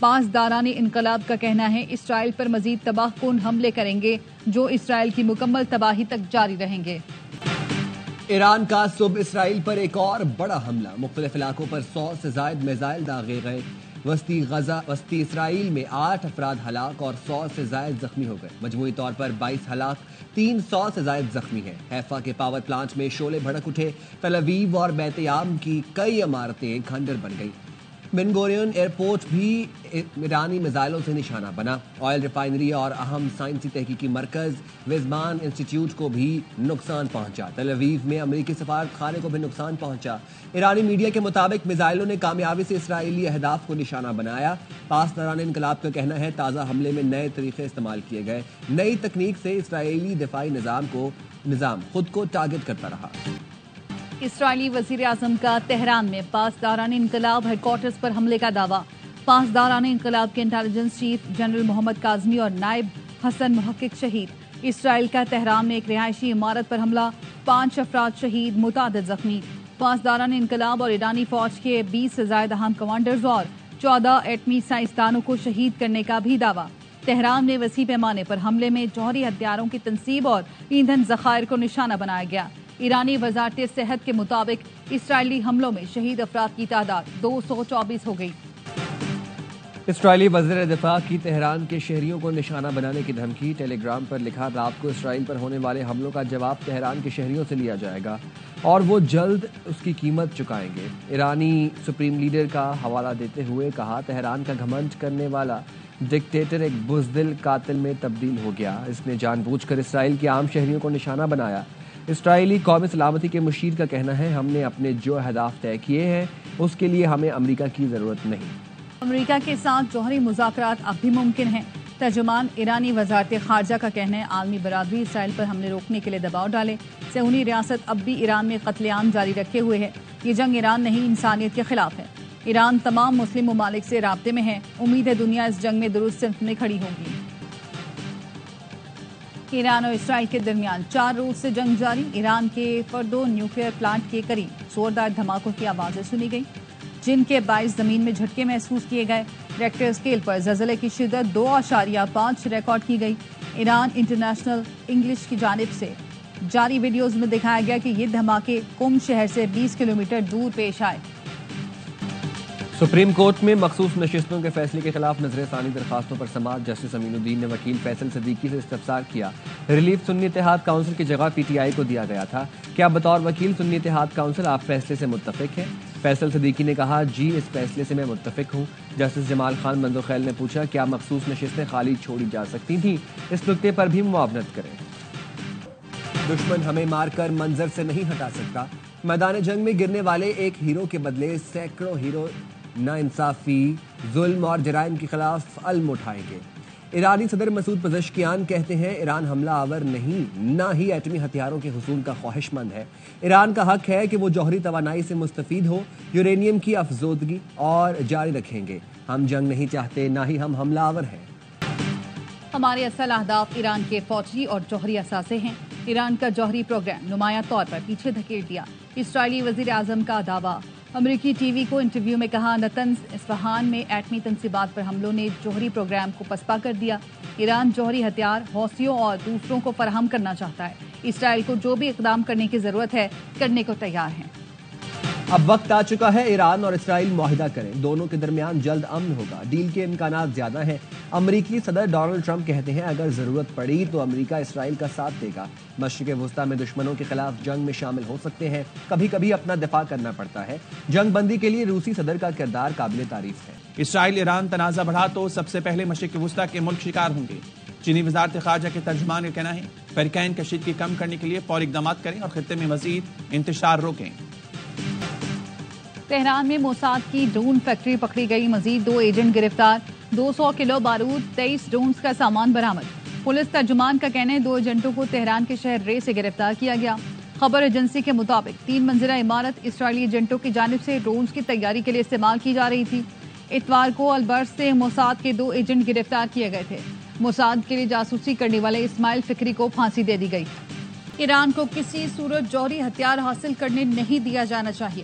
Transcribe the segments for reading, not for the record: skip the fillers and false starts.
پاسداران انقلاب کا کہنا ہے اسرائیل پر مزید تباہ کن حملے کریں گے جو اسرائیل کی مکمل تباہی تک جاری رہیں گے۔ ایران کا صبح اسرائیل پر ایک اور بڑا حملہ، مختلف علاقوں پر 100 سے زائد میزائل داغے گئے۔ وسطی اسرائیل میں 8 افراد ہلاک اور 100 سے زائد زخمی ہو گئے۔ مجموعی طور پر 22 ہلاک، 300 سے زائد زخمی ہیں۔ حیفا کے پاور پلانٹ میں شعلے بھڑک اٹھے۔ تل ابیب اور بیت یام کی کئی عمارتیں کھنڈر بن گئی۔ بن گورین ایئرپورٹ بھی ایرانی میزائلوں سے نشانہ بنا۔ آئل ریفائنری اور اہم سائنسی تحقیقی مرکز ویزمان انسٹی ٹیوٹ کو بھی نقصان پہنچا۔ تل ابیب میں امریکی سفارت خانے کو بھی نقصان پہنچا۔ ایرانی میڈیا کے مطابق میزائلوں نے کامیابی سے اسرائیلی اہداف کو نشانہ بنایا۔ پاسداران انقلاب کا کہنا ہے تازہ حملے میں نئے طریقے استعمال کیے گئے۔ نئی تکنیک سے اسرائیلی دفاعی نظام خود کو ٹارگٹ کرتا رہا۔ اسرائیلی وزیر اعظم کا تہران میں پاسداران انقلاب ہیڈ کوارٹرز پر حملے کا دعویٰ۔ پاسداران انقلاب کے انٹیلیجنس چیف جنرل محمد کاظمی اور نائب حسن محقق شہید۔ اسرائیل کا تہران میں ایک رہائشی عمارت پر حملہ، 5 افراد شہید، متعدد زخمی۔ پاسداران انقلاب اور ایرانی فوج کے 20 سے زائد اہم کمانڈرز اور 14 ایٹمی سائنسدانوں کو شہید کرنے کا بھی دعویٰ۔ تہران میں وسیع پیمانے پر حملے میں جوہری ہتھیاروں کی تنصیب اور ایندھن ذخائر کو نشانہ بنایا گیا۔ ایرانی وزارت صحت کے مطابق اسرائیلی حملوں میں شہید افراد کی تعداد 224 ہو گئی۔ اسرائیلی وزیر دفاع کی تہران کے شہریوں کو نشانہ بنانے کی دھمکی۔ ٹیلی گرام پر لکھا، رات کو اسرائیل پر ہونے والے حملوں کا جواب تہران کے شہریوں سے لیا جائے گا اور وہ جلد اس کی قیمت چکائیں گے۔ ایرانی سپریم لیڈر کا حوالہ دیتے ہوئے کہا، تہران کا گھمنڈ کرنے والا ڈکٹیٹر ایک بزدل قاتل میں تبدیل ہو گیا۔ اس نے جان بوجھ کر اسرائیل کے عام شہریوں کو نشانہ بنایا۔ اسرائیلی قومی سلامتی کے مشیر کا کہنا ہے، ہم نے اپنے جو اہداف طے کیے ہیں اس کے لیے ہمیں امریکہ کی ضرورت نہیں۔ امریکہ کے ساتھ جوہری مذاکرات اب بھی ممکن ہیں۔ ترجمان ایرانی وزارت خارجہ کا کہنا ہے، عالمی برادری اسرائیل پر حملے روکنے کے لیے دباؤ ڈالے۔ صہیونی ریاست اب بھی ایران میں قتل عام جاری رکھے ہوئے ہے۔ یہ جنگ ایران نہیں، انسانیت کے خلاف ہے۔ ایران تمام مسلم ممالک سے رابطے میں ہے۔ امید ہے دنیا اس جنگ میں درست صنف میں کھڑی ہوگی۔ ایران اور اسرائیل کے درمیان 4 روز سے جنگ جاری۔ ایران کے فردو نیوکلیئر پلانٹ کے قریب زوردار دھماکوں کی آوازیں سنی گئیں جن کے باعث زمین میں جھٹکے محسوس کیے گئے۔ ریکٹر اسکیل پر زلزلے کی شدت 2.5 ریکارڈ کی گئی۔ ایران انٹرنیشنل انگلش کی جانب سے جاری ویڈیوز میں دکھایا گیا کہ یہ دھماکے قم شہر سے 20 کلومیٹر دور پیش آئے۔ سپریم کورٹ میں مخصوص نشستوں کے فیصلے کے خلاف نظر ثانی درخواستوں پر سماعت۔ جسٹس امین الدین نے وکیل فیصل صدیقی سے استفسار کیا، ریلیف سنی اتحاد کونسل کی جگہ پی ٹی آئی کو دیا گیا تھا، کیا بطور وکیل سنی اتحاد کونسل آپ فیصلے سے متفق ہیں؟ فیصل صدیقی نے کہا، جی اس فیصلے سے میں متفق ہوں۔ جسٹس جمال خان مندوخیل نے پوچھا، کیا مخصوص نشستیں خالی چھوڑی جا سکتی تھیں؟ اس نکتے پر بھی معاونت کریں۔ دشمن ہمیں مار کر منظر سے نہیں ہٹا سکتا۔ میدان جنگ میں گرنے والے ایک ہیرو کے بدلے سینکڑوں ہیرو ناانصافی، ظلم اور جرائم کے خلاف علم اٹھائیں گے۔ ایرانی صدر مسعود پزشکیان کہتے ہیں، ایران حملہ آور نہیں، نہ ہی ایٹمی ہتھیاروں کے حصول کا خواہش مند ہے۔ ایران کا حق ہے کہ وہ جوہری توانائی سے مستفید ہو، یورینیم کی افزودگی اور جاری رکھیں گے۔ ہم جنگ نہیں چاہتے، نہ ہی ہم حملہ آور ہیں۔ ہمارے اصل اہداف ایران کے فوجی اور جوہری اثاثے ہیں۔ ایران کا جوہری پروگرام نمایاں طور پر پیچھے دھکیل دیا۔ اسرائیلی وزیر اعظم کا دعویٰ۔ امریکی ٹی وی کو انٹرویو میں کہا، نتنز اصفہان میں ایٹمی تنصیبات پر حملوں نے جوہری پروگرام کو پسپا کر دیا۔ ایران جوہری ہتھیار حوثیوں اور دوسروں کو فراہم کرنا چاہتا ہے۔ اسرائیل کو جو بھی اقدام کرنے کی ضرورت ہے کرنے کو تیار ہیں۔ اب وقت آ چکا ہے ایران اور اسرائیل معاہدہ کریں، دونوں کے درمیان جلد امن ہوگا، ڈیل کے امکانات زیادہ ہیں۔ امریکی صدر ڈونلڈ ٹرمپ کہتے ہیں، اگر ضرورت پڑی تو امریکہ اسرائیل کا ساتھ دے گا۔ مشرق وسطیٰ میں دشمنوں کے خلاف جنگ میں شامل ہو سکتے ہیں، کبھی کبھی اپنا دفاع کرنا پڑتا ہے۔ جنگ بندی کے لیے روسی صدر کا کردار قابل تعریف ہے۔ اسرائیل ایران تنازع بڑھا تو سب سے پہلے مشرق وسطیٰ کے ملک شکار ہوں گے۔ چینی وزارت خارجہ کے ترجمان کا کہنا ہے، فریقین کشیدگی کم کرنے کے لیے فوری اقدامات کریں اور خطے میں مزید انتشار روکیں۔ تہران میں موساد کی ڈرون فیکٹری پکڑی گئی، مزید 2 ایجنٹ گرفتار، 200 کلو بارود، 23 ڈرونز کا سامان برآمد۔ پولیس ترجمان کا کہنا ہے 2 ایجنٹوں کو تہران کے شہر رے سے گرفتار کیا گیا۔ خبر ایجنسی کے مطابق 3 منزلہ عمارت اسرائیلی ایجنٹوں کی جانب سے ڈرونز کی تیاری کے لیے استعمال کی جا رہی تھی۔ اتوار کو البرز سے موساد کے 2 ایجنٹ گرفتار کیے گئے تھے۔ موساد کے لیے جاسوسی کرنے والے اسماعیل فکری کو پھانسی دے دی گئی۔ ایران کو کسی صورت جوہری ہتھیار حاصل کرنے نہیں دیا جانا چاہیے۔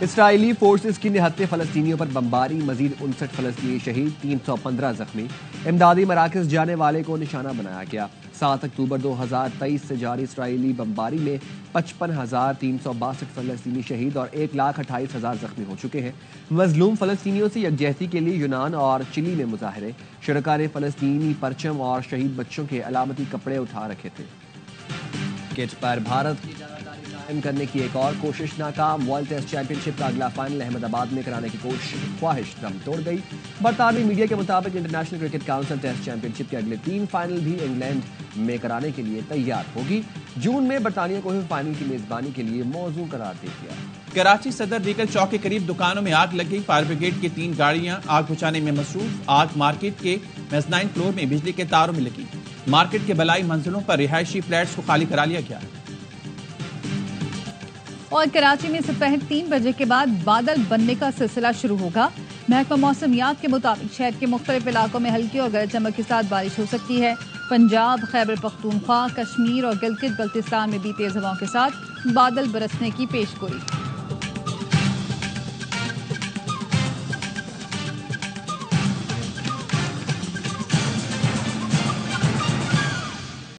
اسرائیلی فورسز کی نہتے فلسطینیوں پر بمباری، مزید 59 فلسطینی شہید، 315 زخمی، امدادی مراکز جانے والے کو نشانہ بنایا گیا۔ 7 اکتوبر 2023 سے جاری اسرائیلی بمباری میں 55,362 فلسطینی شہید اور 1,28,000 زخمی ہو چکے ہیں۔ مظلوم فلسطینیوں سے یکجہتی کے لیے یونان اور چلی میں مظاہرے، شرکاء نے فلسطینی پرچم اور شہید بچوں کے علامتی کپڑے اٹھا رکھے تھے۔ کرکٹ پر بھارت کی قائم کرنے کی ایک اور کوشش ناکام، ورلڈ ٹیسٹ چیمپئن شپ کا اگلا فائنل احمد آباد میں کرانے کی خواہش دم توڑ گئی۔ برطانوی میڈیا کے مطابق international cricket council test championship کے اگلے 3 فائنل بھی انگلینڈ میں کرانے کے لیے تیار ہوگی۔ جون میں برطانیہ کو فائنل کی میزبانی کے لیے موزوں قرار دے دیا۔ کراچی صدر ریگل چوک کے قریب دکانوں میں آگ لگ گئی، فائر بریگیڈ کی 3 گاڑیاں آگ بجھانے میں مصروف۔ آگ مارکیٹ کے میزنائن فلور میں بجلی کے تاروں میں لگی۔ مارکیٹ کے بلائی منزلوں پر رہائشی فلیٹس کو خالی کرا لیا گیا۔ اور کراچی میں دوپہر 3 بجے کے بعد بادل بننے کا سلسلہ شروع ہوگا۔ محکمہ موسمیات کے مطابق شہر کے مختلف علاقوں میں ہلکی اور گرج چمک کے ساتھ بارش ہو سکتی ہے۔ پنجاب، خیبر پختونخوا، کشمیر اور گلگت بلتستان میں بھی تیز ہواؤں کے ساتھ بادل برسنے کی پیشگوئی۔